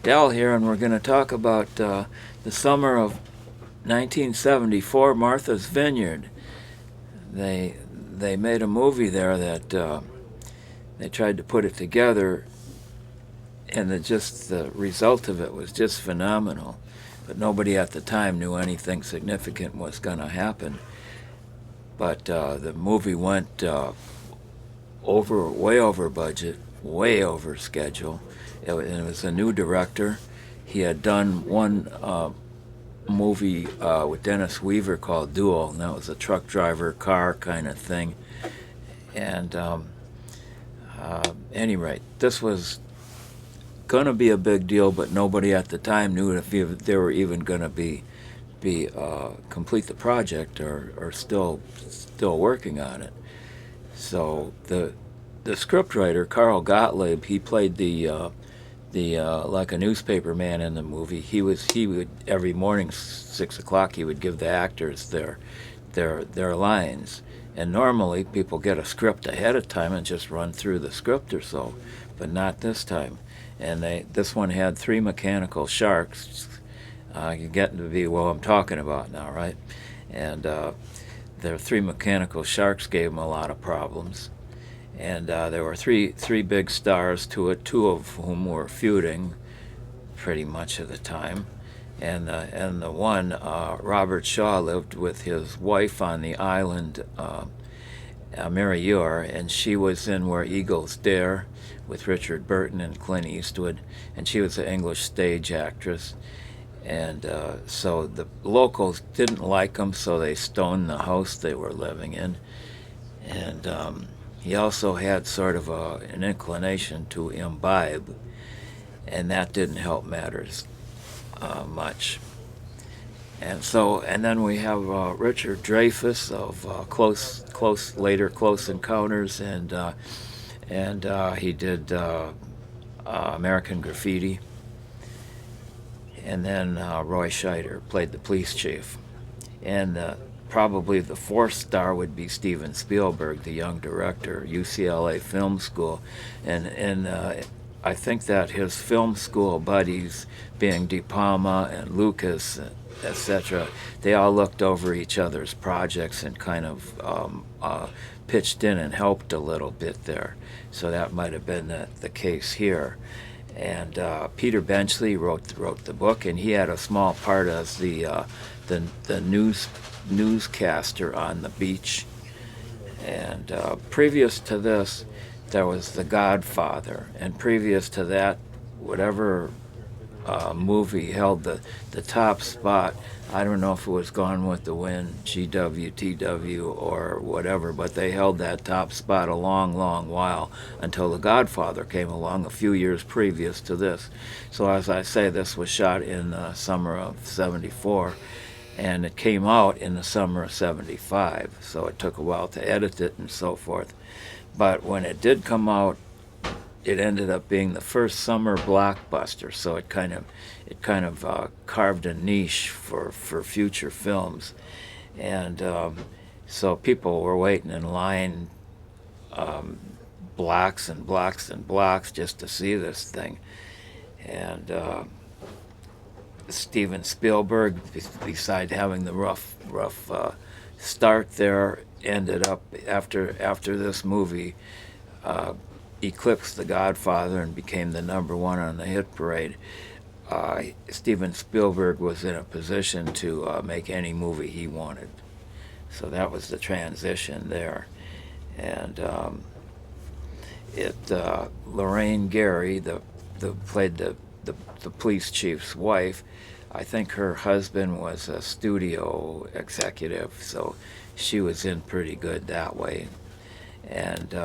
Del here, and we're going to talk about the summer of 1974, Martha's Vineyard. They made a movie there that they tried to put it together, and the result of it was just phenomenal. But nobody at the time knew anything significant was going to happen. But the movie went way over budget, way over schedule. It was a new director. He had done one movie with Dennis Weaver called Duel, and that was a truck driver car kind of thing. And any rate, this was going to be a big deal, but nobody at the time knew if they were even going to be complete the project or still working on it. So the scriptwriter Carl Gottlieb, he played the like a newspaper man in the movie. He would every morning 6 o'clock he would give the actors their lines. And normally people get a script ahead of time and just run through the script or so, but not this time. And this one had 3 mechanical sharks. You're getting to be what I'm talking about now, right? And their 3 mechanical sharks gave them a lot of problems. And there were three big stars to it, 2 of whom were feuding pretty much of the time. And the one, Robert Shaw, lived with his wife on the island, Mary Ure, and she was in Where Eagles Dare with Richard Burton and Clint Eastwood, and she was an English stage actress. And so the locals didn't like them, so they stoned the house they were living in. And he also had sort of an inclination to imbibe, and that didn't help matters much. And then we have Richard Dreyfuss of Close Encounters, and he did American Graffiti. And then Roy Scheider played the police chief. And probably the 4th star would be Steven Spielberg, the young director, UCLA Film School. And I think that his film school buddies, being De Palma and Lucas, etc., they all looked over each other's projects and kind of pitched in and helped a little bit there. So that might have been the case here. And Peter Benchley wrote the book, and he had a small part as the newscaster on the beach. And previous to this, there was The Godfather, and previous to that, whatever movie held the top spot. I don't know if it was Gone with the Wind, GWTW, or whatever, but they held that top spot a long, long while until The Godfather came along a few years previous to this. So as I say, this was shot in the summer of '74, and it came out in the summer of '75, so it took a while to edit it and so forth. But when it did come out, it ended up being the first summer blockbuster, so it kind of carved a niche for future films. And so people were waiting in line blocks and blocks and blocks just to see this thing. And Steven Spielberg, besides having the rough start there, ended up after this movie eclipsed The Godfather and became the #1 on the hit parade. Steven Spielberg was in a position to make any movie he wanted. So that was the transition there. And Lorraine Gary, played the police chief's wife. I think her husband was a studio executive, so she was in pretty good that way. And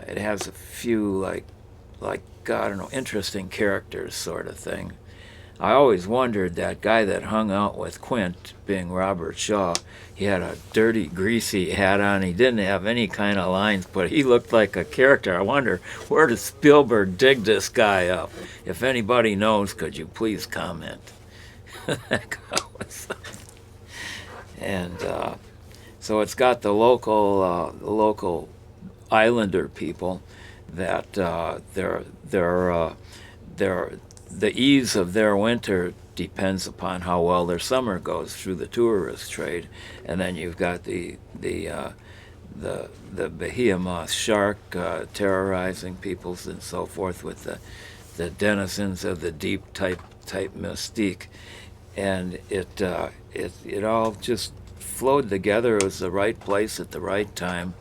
it has a few like I don't know, interesting characters sort of thing. I always wondered, that guy that hung out with Quint, being Robert Shaw, he had a dirty, greasy hat on. He didn't have any kind of lines, but he looked like a character. I wonder, where did Spielberg dig this guy up? If anybody knows, could you please comment? That guy was something. And so it's got the local Islander people that they're the ease of their winter depends upon how well their summer goes through the tourist trade, and then you've got the behemoth shark terrorizing peoples and so forth with the denizens of the deep type mystique, and it all just flowed together. It was the right place at the right time,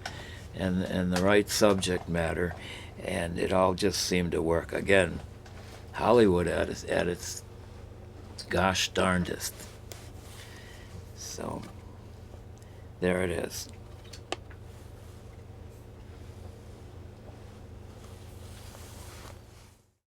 and the right subject matter, and it all just seemed to work. Again, Hollywood at its gosh darndest. So there it is.